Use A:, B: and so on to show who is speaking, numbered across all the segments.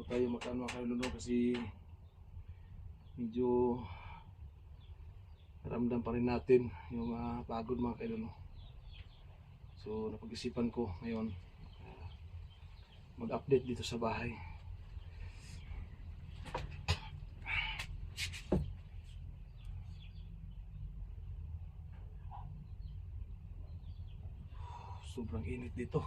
A: tayo makano kaluno kasi medyo ramdam pa rin natin yung pagod mga kailuno. So napag-isipan ko ngayon mag-update dito sa bahay. Sobrang init dito.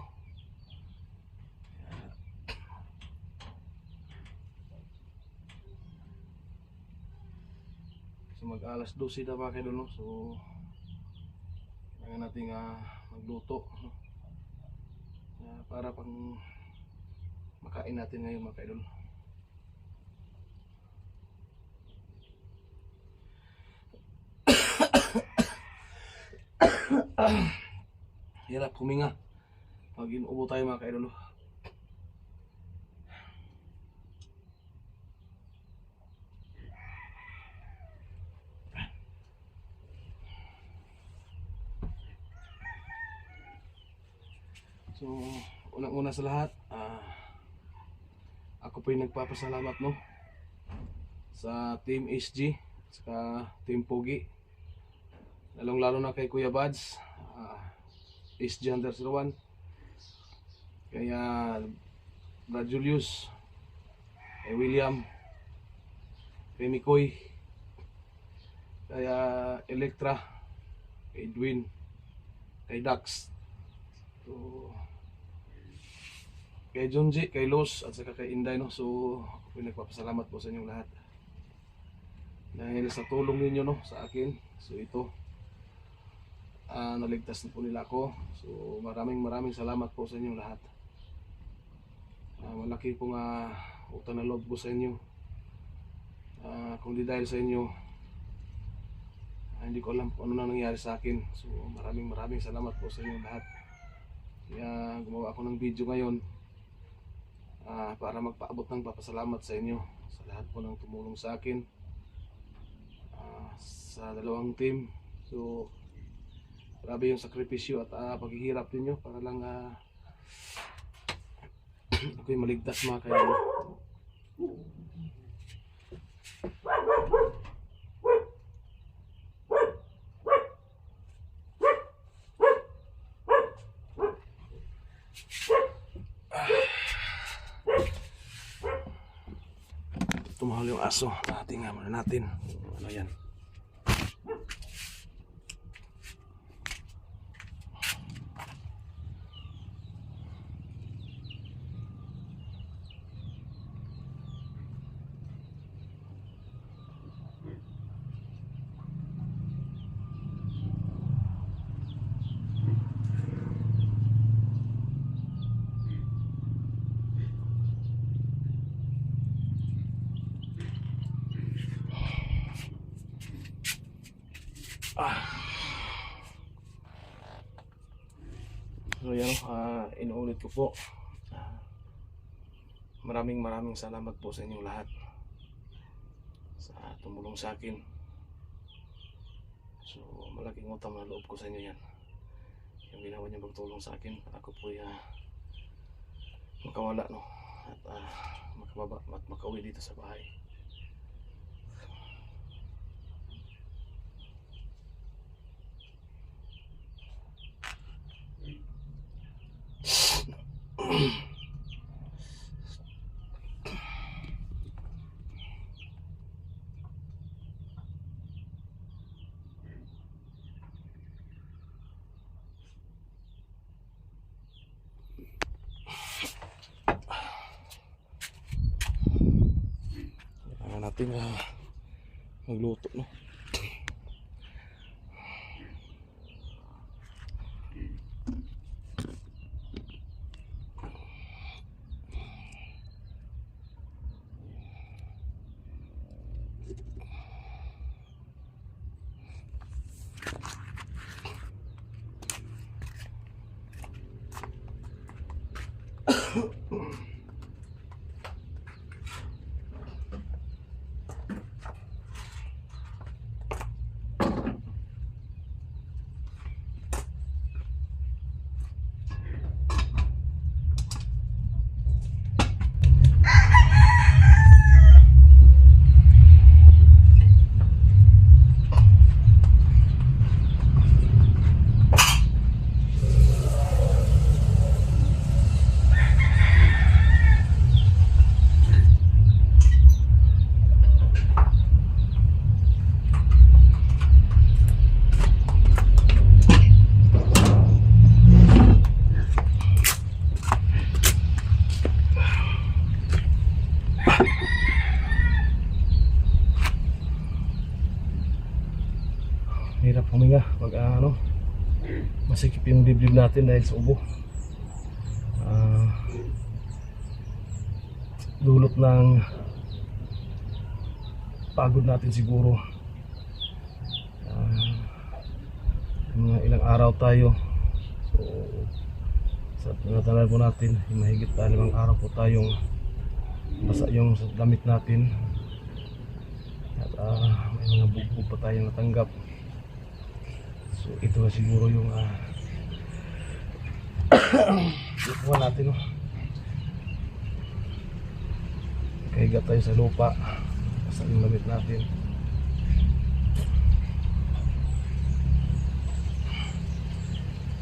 A: So mag-alas 12 na mga kailuno. So kailangan natin magluto, no? Para pang makain natin ngayon mga kailuno. Hirap huminga pag inuubo tayo mga kaidolo. So unang-una sa lahat, ako po yung nagpapasalamat, no, sa Team SG sa Team Pogi, lalong-lalo na kay Kuya Bads, SG Hunter 01, kaya Brad Julius, kay William, kay Mikoy, kaya Electra, kay Edwin, kay Dax, so, kay Junji, kay Los, at saka kay Inday, no. So ako nagpapasalamat po sa inyong lahat dahil sa tulong ninyo, no, sa akin. So ito, naligtas na po nila ako. So maraming salamat po sa inyong lahat. Malaki pong utang na loob ko sa inyo. Kung di dahil sa inyo, hindi ko alam kung ano na nangyari sa akin. So maraming salamat po sa inyong lahat. Kaya gumawa ako ng video ngayon para magpaabot ng papasalamat sa inyo, sa lahat po ng tumulong sa akin, sa dalawang team. So grabe yung sakripisyo at paghihirap ninyo para lang ako'y maligtas mga kaibigan. Tumahol yung aso. Tingnan muna natin ano yan. So yan, inuulit ko po, maraming salamat po sa inyong lahat sa tumulong sa akin. So malaking utang na loob ko sa inyo yan, yung ginawa niyo magtulong sa akin. Ako po makawala, no, at makababa at makauwi dito sa bahay. Kailangan natin magluto, no. masikip yung dibdib natin dahil sa ubo. Dulot ng pagod natin siguro. Mga ilang araw tayo. So sa tinatanay po natin, mahigit pa 5 araw po tayong basa yung damit natin. At may mga bugbog pa tayong natanggap. So ito siguro yung ikuha natin, no? Kahiga tayo sa lupa, basa yung damit natin.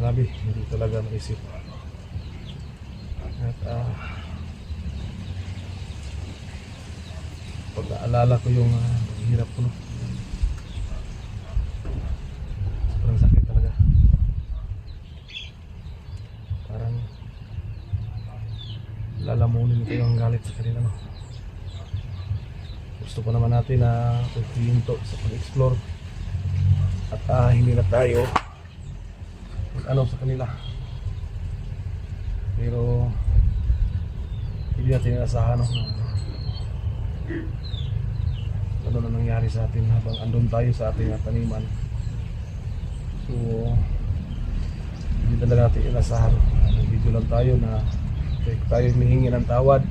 A: Grabe, hindi talaga maisip. At pag naalala ko yung hirap ko, no? Sobrang sakit talaga. Parang lalamunin ko yung galit sa kanila, no? Gusto pa naman natin na paghihinto sa pag-explore at hindi na tayo ano sa kanila, pero hindi natin inasahan, no? Ano na nangyari sa atin habang andun tayo sa ating taniman. So hindi talaga natin inasahan. Video lang tayo na tayo humihingi ng tawad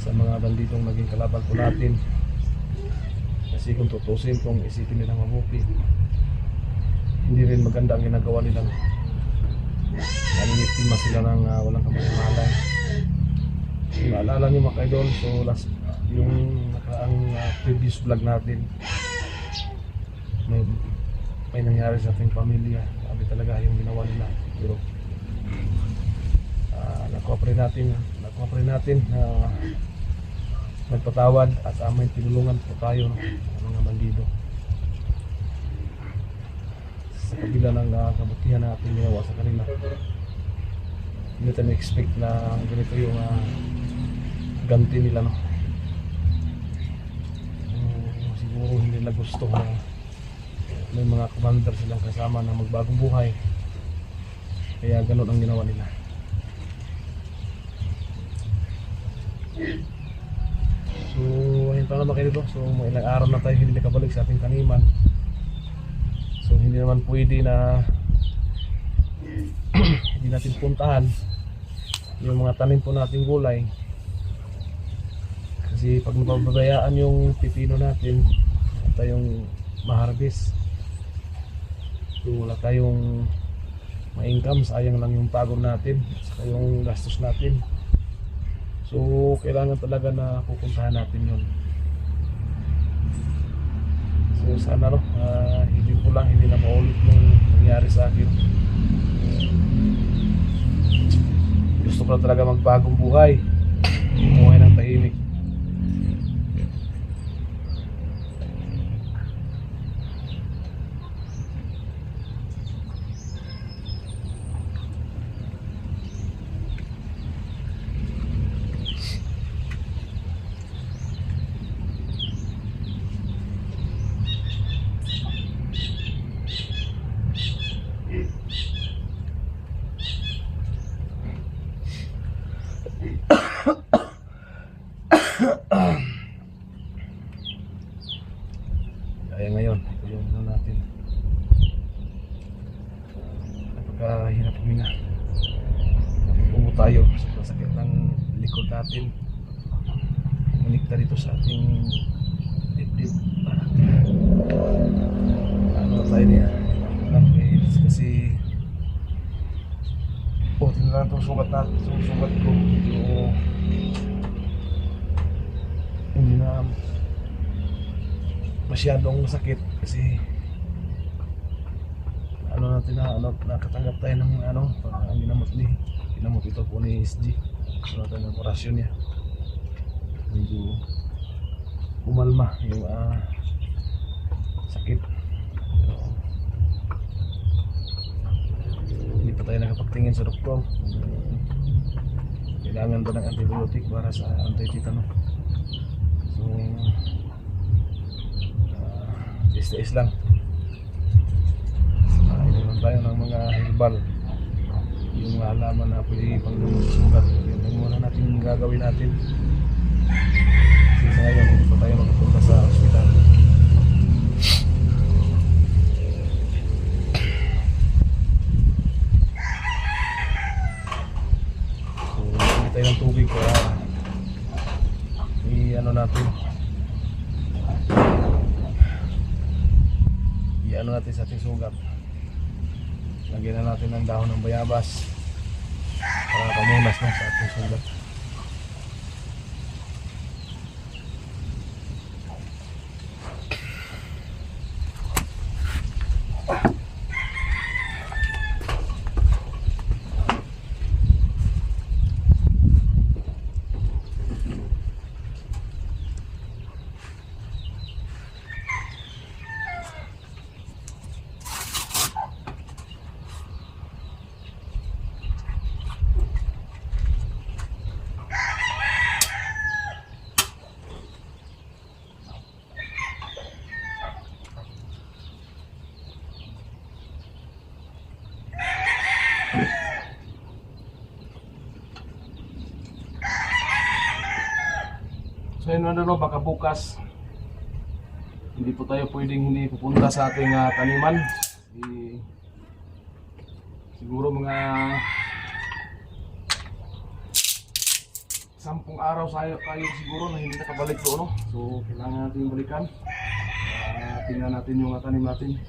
A: sa mga banditong naging kalaban po natin, kasi kung tutusin, kung isipin nilang mabuti, hindi rin maganda ang ginagawa nilang naniniptima sila ng walang kamay-malay. So, naalala niyo mga kaidol, so last yung nakaraang previous vlog natin, may nangyari sa ating pamilya. Sabi talaga yung ginawa nila, pero nakuha pa rin natin nagpatawad at may tinulungan po tayo, no, ng mga bandido. Sa kabila ng kabutihan natin ginawa sa kanila, hindi natin expect na ganito yung ganti nila, no? Siguro hindi nila gusto na may mga commander silang kasama na magbagong buhay, kaya ganun ang ginawa nila. So ayun pa naman kayo dito. So mga ilang araw na tayo hindi nakabalik sa ating taniman. So hindi naman pwede na hindi natin puntahan yung mga tanim po nating gulay, kasi pag napabayaan yung pipino natin, wala tayong ma-harvest. So wala tayong ma-income, sayang lang yung pagod natin saka yung gastos natin. So kailangan talaga na pupuntahan natin yun. So sana, no, hindi ko lang, hindi na maulit nung nangyari sa akin. Gusto ko na talaga magbagong buhay, buhay ng tahimik. Kaya ngayon, ito yung ano natin. Napakahirap huminga. Napupungo tayo sa sakit ng likod natin. Manikta dito sa ating dibdib. Ano tayo niya? Kasi tingnan itong sugat natin. Itong sugat ko hindi na masyadong masakit, kasi ano natin na nakatanggap tayo ng ang ginamot ito po ni SG. Ano tayo ng operasyon niya, medyo umalma yung sakit. Pero hindi pa tayo nakapagtingin sa doktor. Kailangan ba ng antibiotic para sa anti-tetano. So tiis lang. Ito lang tayo ng mga herbal, yung halaman na pwede pang gamot sa sugat. Yan ang muna natin gagawin natin. Kasi sa ngayon hindi pa tayo makapunta sa ospital. So hindi tayo ng tubig kaya i-ano natin, i-ano natin sa ating sugat. Lagyan na natin ng dahon ng bayabas para kamunas na sa ating sugat. So yun ano, baka bukas hindi po tayo pwedeng hindi pupunta sa ating taniman. Siguro mga 10 araw kayo siguro na hindi nakabalik doon, no? So kailangan natin balikan. Tingnan natin yung tanim natin.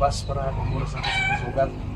A: labas para mamulas ako sa kasugat.